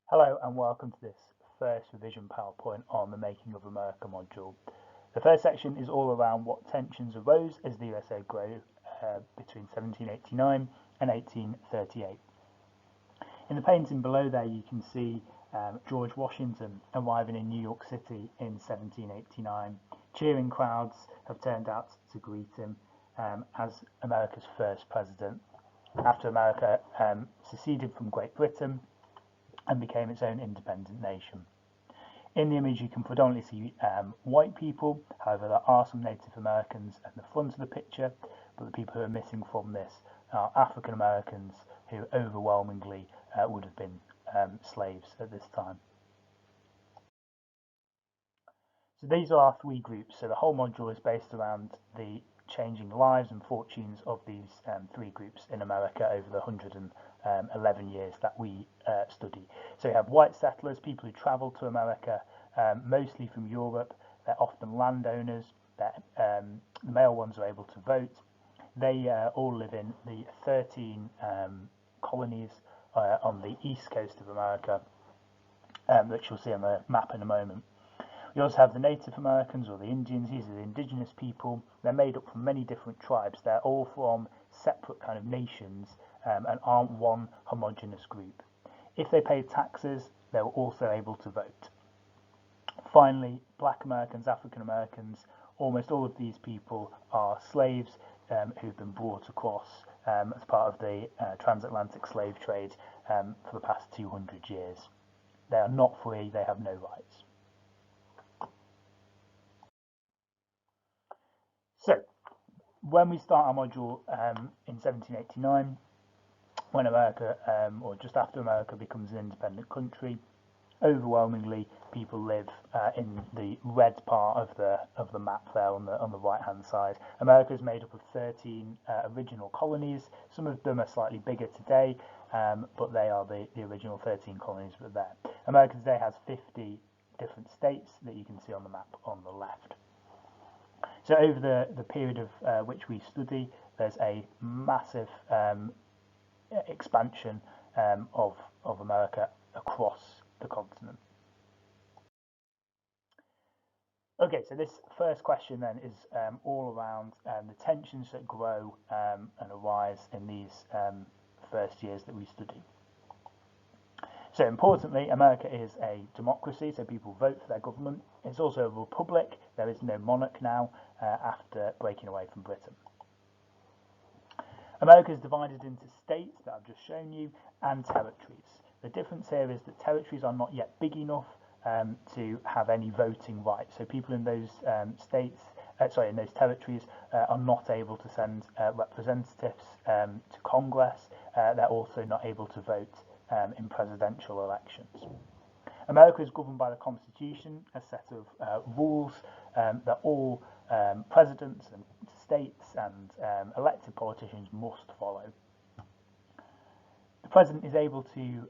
Hello and welcome to this first revision PowerPoint on the Making of America module. The first section is all around what tensions arose as the USA grew between 1789 and 1838. In the painting below there you can see George Washington arriving in New York City in 1789. Cheering crowds have turned out to greet him as America's first president after America seceded from Great Britain and became its own independent nation. In the image you can predominantly see white people, however there are some Native Americans at the front of the picture, but the people who are missing from this are African Americans who overwhelmingly would have been slaves at this time. So these are our three groups, so the whole module is based around the changing lives and fortunes of these three groups in America over the 111 years that we study. So we have white settlers, people who travel to America, mostly from Europe. They're often landowners. The male ones are able to vote. They all live in the 13 colonies on the east coast of America, which you'll see on the map in a moment. We also have the Native Americans, or the Indians. These are the indigenous people. They're made up from many different tribes. They're all from separate kind of nations and aren't one homogenous group. If they paid taxes, they were also able to vote. Finally, Black Americans, African Americans, almost all of these people are slaves who've been brought across as part of the transatlantic slave trade for the past 200 years. They are not free, they have no rights. So, when we start our module in 1789, when America, or just after America becomes an independent country, overwhelmingly people live in the red part of the map there on the right hand side. America is made up of 13 original colonies. Some of them are slightly bigger today, but they are the original 13 colonies that are there. America today has 50 different states that you can see on the map on the left. So over the period of which we study, there's a massive expansion of America across the continent. Okay, so this first question then is all around the tensions that grow and arise in these first years that we study. So importantly, America is a democracy, so people vote for their government. It's also a republic. There is no monarch now after breaking away from Britain. America is divided into states that I've just shown you and territories. The difference here is that territories are not yet big enough to have any voting rights. So people in those in those territories are not able to send representatives to Congress. They're also not able to vote in presidential elections. America is governed by the Constitution, a set of rules that all presidents and states and elected politicians must follow. The president is able to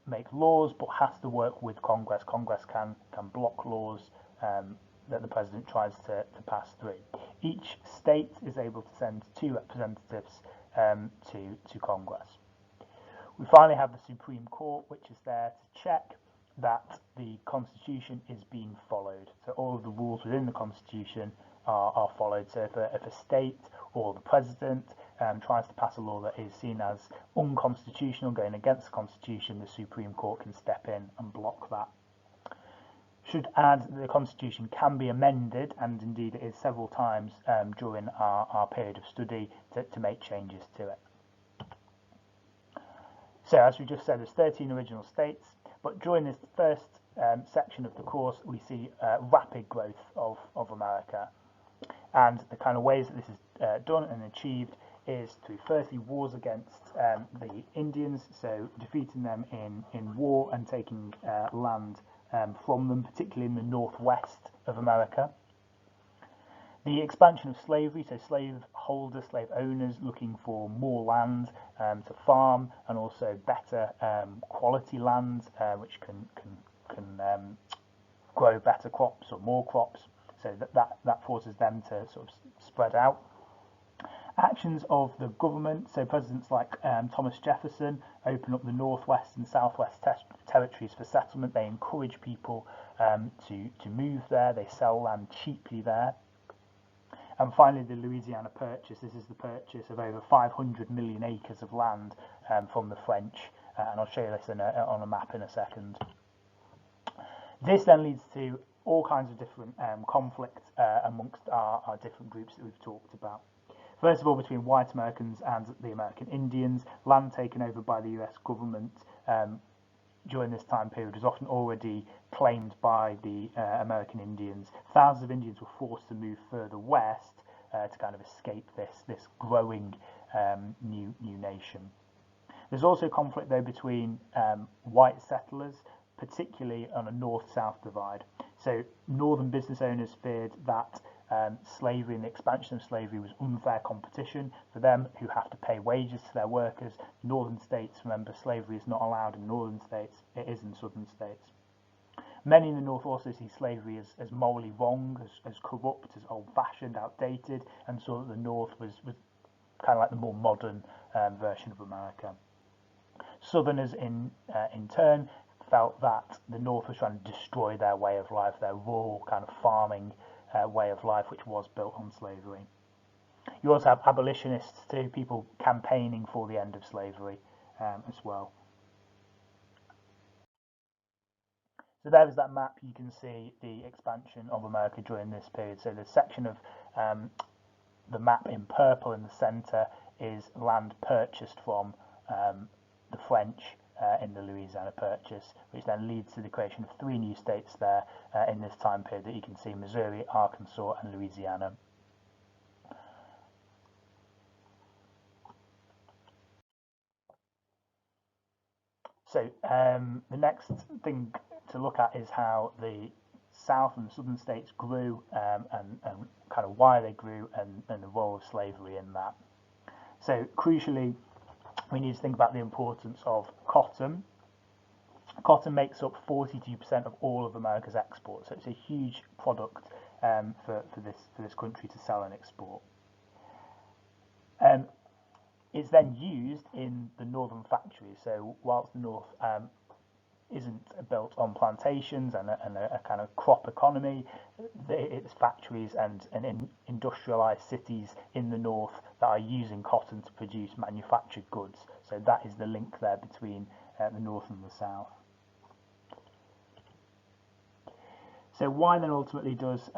make laws, but has to work with Congress. Congress can block laws that the president tries to pass through. Each state is able to send 2 representatives to Congress. We finally have the Supreme Court, which is there to check that the Constitution is being followed. So all of the rules within the Constitution are followed. So if a state or the president tries to pass a law that is seen as unconstitutional, going against the Constitution, the Supreme Court can step in and block that. Should add that the Constitution can be amended, and indeed it is several times during our period of study to make changes to it. So as we just said, there's 13 original states, but during this first section of the course, we see rapid growth of America. And the kind of ways that this is done and achieved is through firstly wars against the Indians, so defeating them in war and taking land from them, particularly in the northwest of America. The expansion of slavery, so slave holders, slave owners looking for more land to farm, and also better quality land which can grow better crops or more crops, so that forces them to sort of spread out. Actions of the government, so presidents like Thomas Jefferson open up the northwest and southwest territories for settlement. They encourage people to move there. They sell land cheaply there. And finally, the Louisiana Purchase. This is the purchase of over 500 million acres of land from the French, and I'll show you this on a map in a second. This then leads to all kinds of different conflict amongst our different groups that we've talked about. First of all, between white Americans and the American Indians, land taken over by the US government during this time period was often already claimed by the American Indians. Thousands of Indians were forced to move further west to kind of escape this growing new nation. There's also conflict though between white settlers, particularly on a north-south divide. So northern business owners feared that slavery and the expansion of slavery was unfair competition for them, who have to pay wages to their workers. Northern states, remember, slavery is not allowed in northern states, it is in southern states. Many in the north also see slavery as morally wrong, as corrupt, as old-fashioned, outdated, and saw that the north was kind of like the more modern version of America. Southerners in turn felt that the north was trying to destroy their way of life, their rural kind of farming way of life, which was built on slavery. You also have abolitionists too, people campaigning for the end of slavery as well. So there is that map. You can see the expansion of America during this period. So the section of the map in purple in the centre is land purchased from the French in the Louisiana Purchase, which then leads to the creation of 3 new states there in this time period that you can see: Missouri, Arkansas and Louisiana. So the next thing to look at is how the South and the Southern states grew and kind of why they grew and the role of slavery in that. So crucially, we need to think about the importance of cotton. Cotton makes up 42% of all of America's exports, so it's a huge product for this country to sell and export. It's then used in the northern factories. So whilst the north isn't built on plantations and a kind of crop economy, it's factories and industrialized cities in the north that are using cotton to produce manufactured goods. So that is the link there between the north and the south. So why then ultimately does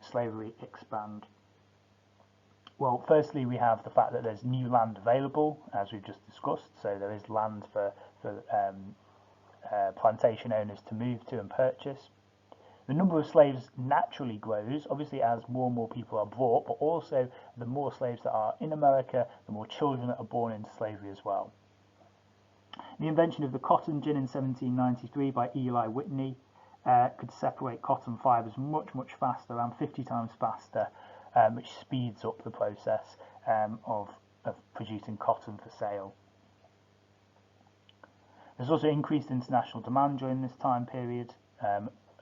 slavery expand? Well, firstly, we have the fact that there's new land available, as we've just discussed. So there is land for plantation owners to move to and purchase. The number of slaves naturally grows, obviously, as more and more people are brought, but also the more slaves that are in America, the more children that are born into slavery as well. The invention of the cotton gin in 1793 by Eli Whitney could separate cotton fibers much faster, around 50 times faster, which speeds up the process of producing cotton for sale. There's also increased international demand during this time period.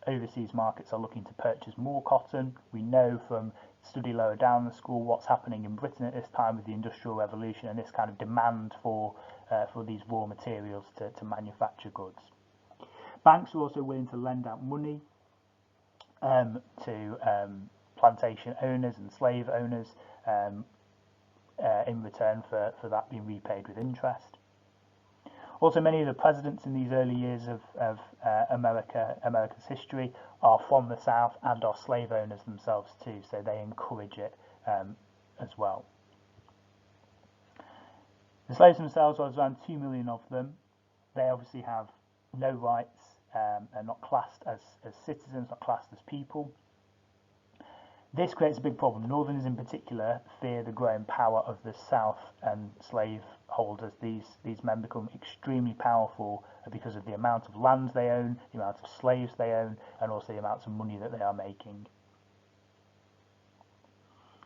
Overseas markets are looking to purchase more cotton. We know from study lower down the school what's happening in Britain at this time with the Industrial Revolution and this kind of demand for these raw materials to manufacture goods. Banks are also willing to lend out money to plantation owners and slave owners in return for that being repaid with interest. Also, many of the presidents in these early years of America's history are from the South and are slave owners themselves too, so they encourage it as well. The slaves themselves, there's around 2 million of them. They obviously have no rights, they're not classed as citizens, not classed as people. This creates a big problem. Northerners in particular fear the growing power of the South and slave holders. These men become extremely powerful because of the amount of land they own, the amount of slaves they own, and also the amounts of money that they are making.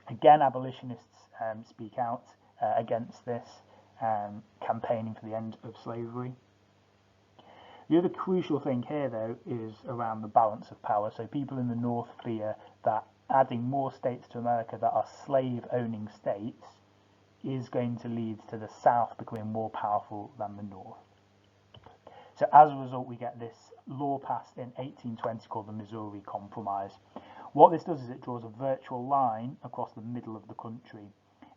Again, abolitionists speak out against this, campaigning for the end of slavery. The other crucial thing here, though, is around the balance of power. So people in the North fear that adding more states to America that are slave-owning states is going to lead to the South becoming more powerful than the North. So as a result, we get this law passed in 1820 called the Missouri Compromise. What this does is it draws a virtual line across the middle of the country.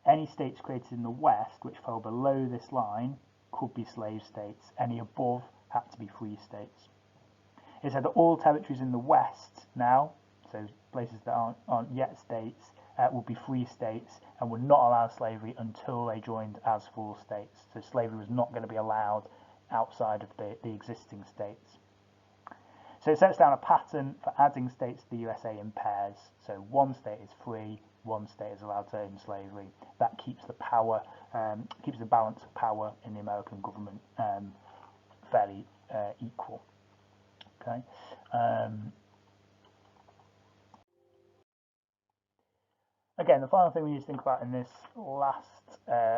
Any states created in the West which fell below this line could be slave states. Any above had to be free states. It said that all territories in the West now, so places that aren't yet states, would be free states and would not allow slavery until they joined as full states. So slavery was not going to be allowed outside of the existing states. So it sets down a pattern for adding states to the USA in pairs. So one state is free, one state is allowed to own slavery. That keeps the power, keeps the balance of power in the American government fairly equal. Okay. Again, the final thing we need to think about in this last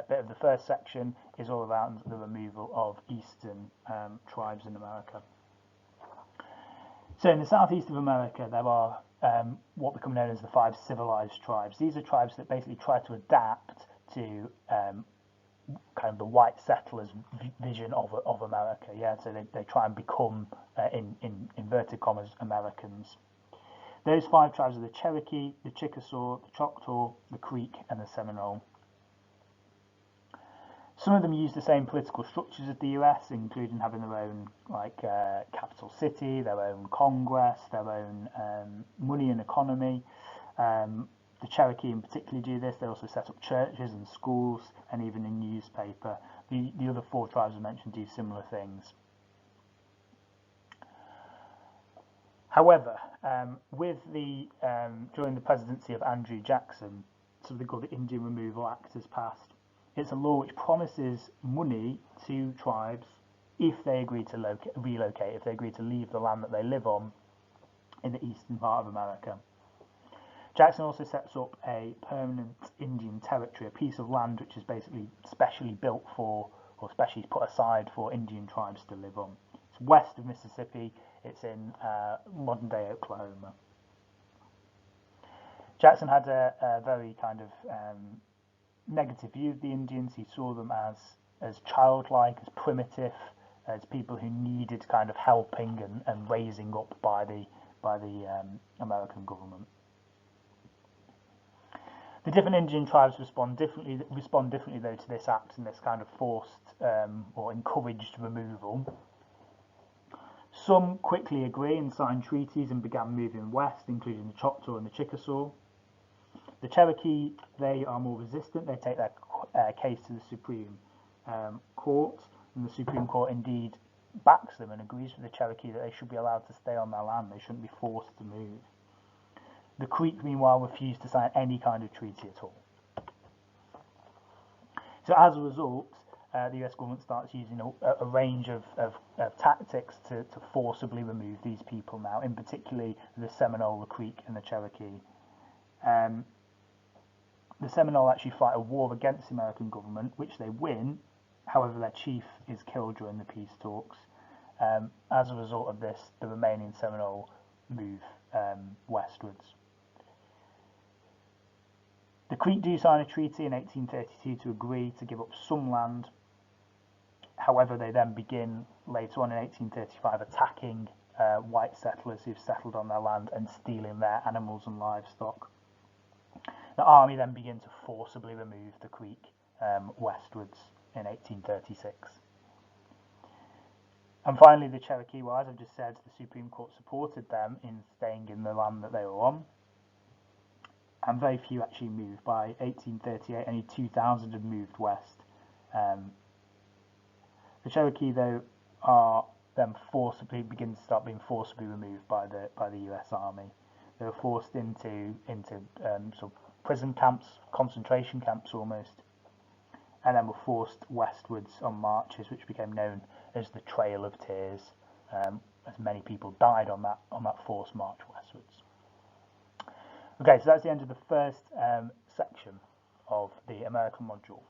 bit of the first section is all around the removal of eastern tribes in America. So in the southeast of America, there are what become known as the 5 civilized tribes. These are tribes that basically try to adapt to kind of the white settlers' vision of America. Yeah, so they try and become, in inverted commas, Americans. Those 5 tribes are the Cherokee, the Chickasaw, the Choctaw, the Creek, and the Seminole. Some of them use the same political structures as the US, including having their own capital city, their own Congress, their own money and economy. The Cherokee in particular do this. They also set up churches and schools and even a newspaper. The other 4 tribes I mentioned do similar things. However, during the presidency of Andrew Jackson, something called the Indian Removal Act has passed. It's a law which promises money to tribes if they agree to relocate, if they agree to leave the land that they live on in the eastern part of America. Jackson also sets up a permanent Indian territory, a piece of land which is basically specially built for, or specially put aside for Indian tribes to live on. It's west of Mississippi. It's in modern-day Oklahoma. Jackson had a very kind of negative view of the Indians. He saw them as childlike, as primitive, as people who needed kind of helping and raising up by the American government. The different Indian tribes respond differently though to this act and this kind of forced or encouraged removal. Some quickly agree and signed treaties and began moving west, including the Choctaw and the Chickasaw. The Cherokee, they are more resistant. They take their case to the Supreme Court, and the Supreme Court indeed backs them and agrees with the Cherokee that they should be allowed to stay on their land. They shouldn't be forced to move. The Creek, meanwhile, refused to sign any kind of treaty at all. So as a result, the US government starts using a range of tactics to forcibly remove these people now, in particularly the Seminole, the Creek, and the Cherokee. The Seminole actually fight a war against the American government, which they win. However, their chief is killed during the peace talks. As a result of this, the remaining Seminole move westwards. The Creek do sign a treaty in 1832 to agree to give up some land. However, they then begin later on in 1835 attacking white settlers who've settled on their land and stealing their animals and livestock. The army then begin to forcibly remove the Creek westwards in 1836. And finally, the Cherokee, well, as I've just said, the Supreme Court supported them in staying in the land that they were on. And very few actually moved. By 1838, only 2,000 had moved west. The Cherokee, though, are then start being forcibly removed by the U.S. Army. They were forced into sort of prison camps, concentration camps almost, and then were forced westwards on marches, which became known as the Trail of Tears, as many people died on that forced march westwards. Okay, so that's the end of the first section of the American module.